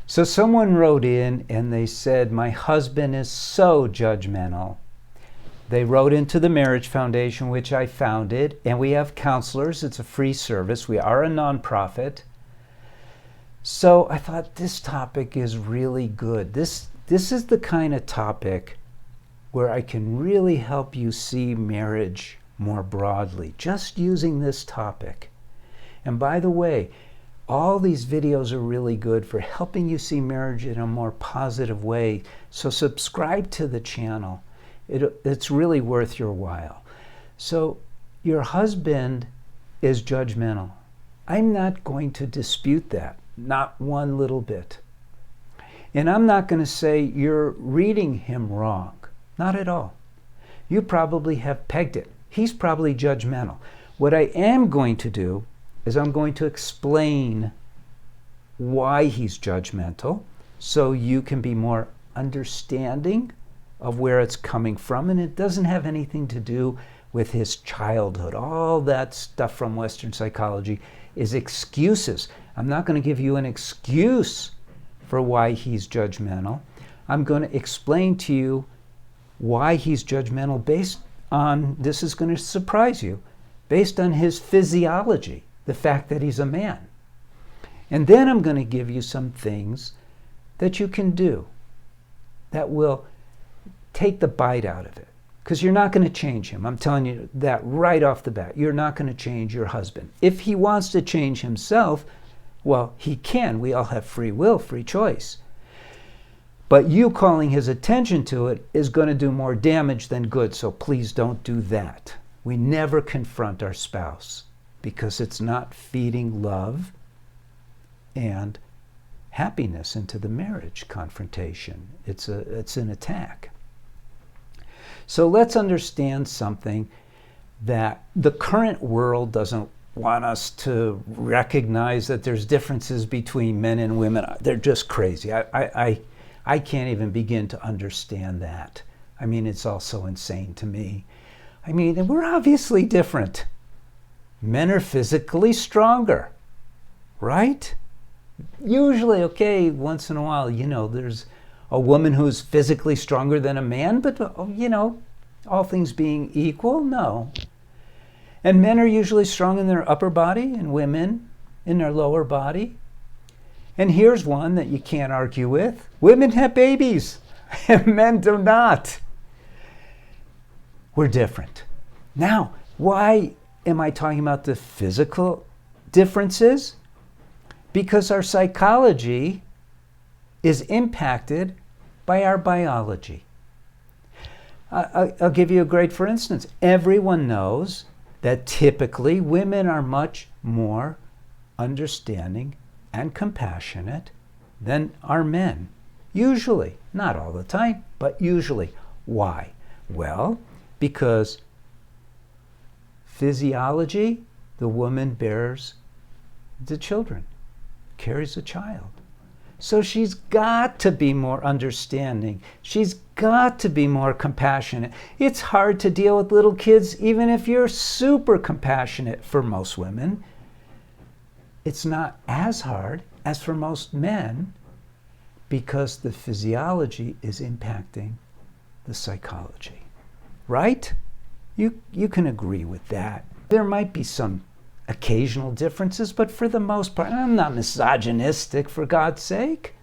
So someone wrote in and they said, my husband is so judgmental. They wrote into the Marriage Foundation, which I founded, and we have counselors. It's a free service. We are a nonprofit. So I thought this topic is really good. This is the kind of topic where I can really help you see marriage more broadly, just using this topic. And by the way, all these videos are really good for helping you see marriage in a more positive way. So subscribe to the channel. It's really worth your while. So your husband is judgmental. I'm not going to dispute that, not one little bit. And I'm not going to say you're reading him wrong. Not at all. You probably have pegged it. He's probably judgmental. What I am going to do is I'm going to explain why he's judgmental so you can be more understanding of where it's coming from. And it doesn't have anything to do with his childhood. All that stuff from Western psychology is excuses. I'm not going to give you an excuse for why he's judgmental. I'm going to explain to you why he's judgmental based on, this is going to surprise you, based on his physiology, the fact that he's a man. And then I'm going to give you some things that you can do that will take the bite out of it. Because you're not going to change him. I'm telling you that right off the bat. You're not going to change your husband. If he wants to change himself, well, he can. We all have free will, free choice. But you calling his attention to it is going to do more damage than good. So please don't do that. We never confront our spouse because it's not feeding love and happiness into the marriage confrontation. It's an attack. So let's understand something that the current world doesn't want us to recognize, that there's differences between men and women. They're just crazy. I can't even begin to understand that. I mean, it's all so insane to me. I mean, we're obviously different. Men are physically stronger, right? Usually, okay, once in a while, there's a woman who's physically stronger than a man, but, all things being equal, no. And men are usually strong in their upper body and women in their lower body. And here's one that you can't argue with. Women have babies, and men do not. We're different. Now, why am I talking about the physical differences? Because our psychology is impacted by our biology. I'll give you a great for instance. Everyone knows that typically women are much more understanding and compassionate than are men. Usually, not all the time, but usually. Why? Well, because physiology, the woman bears the children, carries a child. So she's got to be more understanding. She's got to be more compassionate. It's hard to deal with little kids, even if you're super compassionate for most women. It's not as hard as for most men because the physiology is impacting the psychology. Right? You can agree with that. There might be some occasional differences, but for the most part, I'm not misogynistic, for God's sake.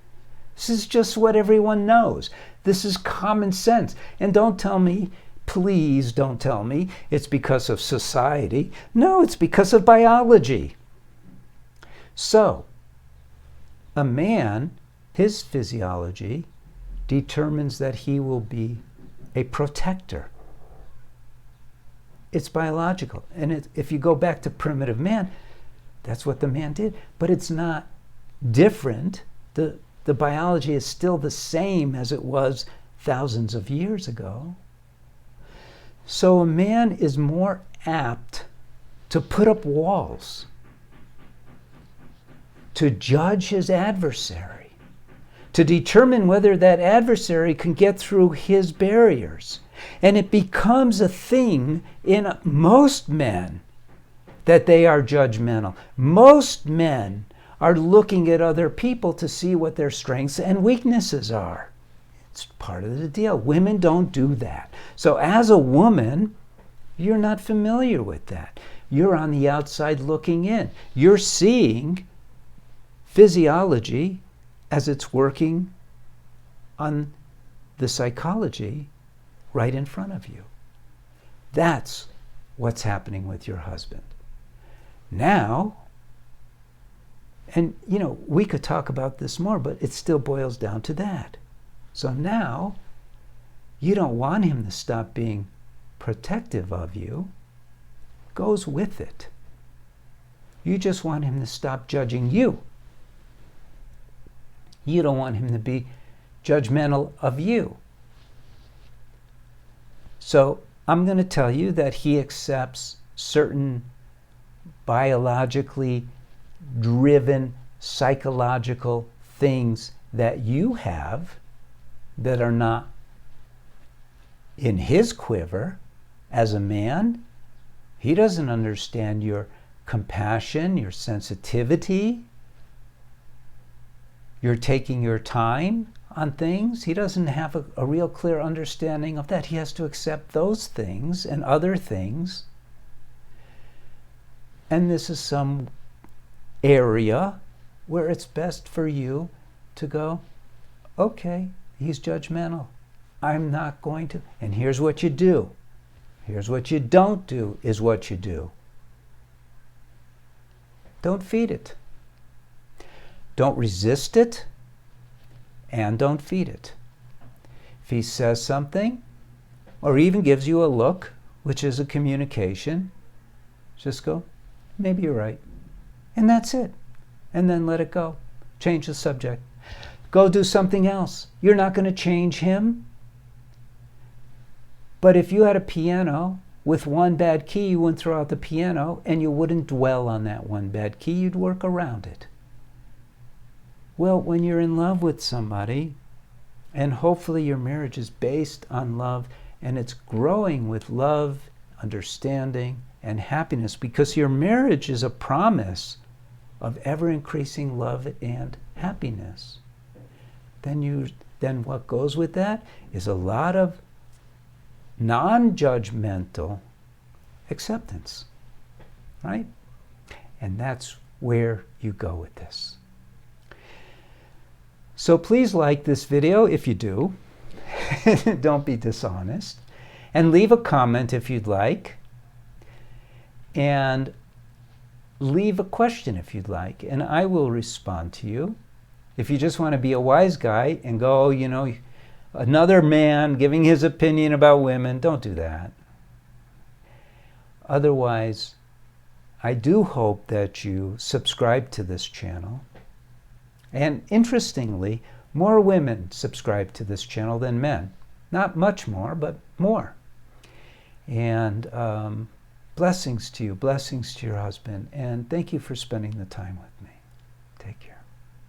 This is just what everyone knows. This is common sense. And don't tell me, please don't tell me it's because of society. No, it's because of biology. So, a man, his physiology determines that he will be a protector. It's biological. And if you go back to primitive man, that's what the man did. But it's not different. The biology is still the same as it was thousands of years ago. So a man is more apt to put up walls, to judge his adversary, to determine whether that adversary can get through his barriers. And it becomes a thing in most men that they are judgmental. Most men are looking at other people to see what their strengths and weaknesses are. It's part of the deal. Women don't do that. So as a woman, you're not familiar with that. You're on the outside looking in. You're seeing physiology as it's working on the psychology right in front of you. That's what's happening with your husband. Now, and we could talk about this more, but it still boils down to that. So now, you don't want him to stop being protective of you. Goes with it. You just want him to stop judging you. You don't want him to be judgmental of you. So I'm going to tell you that he accepts certain biologically driven psychological things that you have that are not in his quiver as a man. He doesn't understand your compassion, your sensitivity. You're taking your time on things. He doesn't have a real clear understanding of that. He has to accept those things and other things. And this is some area where it's best for you to go, okay, he's judgmental. I'm not going to. And here's what you do. Here's what you don't do is what you do. Don't feed it. Don't resist it, and don't feed it. If he says something, or even gives you a look, which is a communication, just go, maybe you're right. And that's it. And then let it go. Change the subject. Go do something else. You're not going to change him. But if you had a piano with one bad key, you wouldn't throw out the piano, and you wouldn't dwell on that one bad key. You'd work around it. Well, when you're in love with somebody, and hopefully your marriage is based on love, and it's growing with love, understanding, and happiness, because your marriage is a promise of ever-increasing love and happiness, then what goes with that is a lot of non-judgmental acceptance, right? And that's where you go with this. So please like this video if you do. Don't be dishonest. And leave a comment if you'd like. And leave a question if you'd like. And I will respond to you. If you just want to be a wise guy and go, another man giving his opinion about women, don't do that. Otherwise, I do hope that you subscribe to this channel. And interestingly, more women subscribe to this channel than men. Not much more, but more. And blessings to you, blessings to your husband, and thank you for spending the time with me. Take care.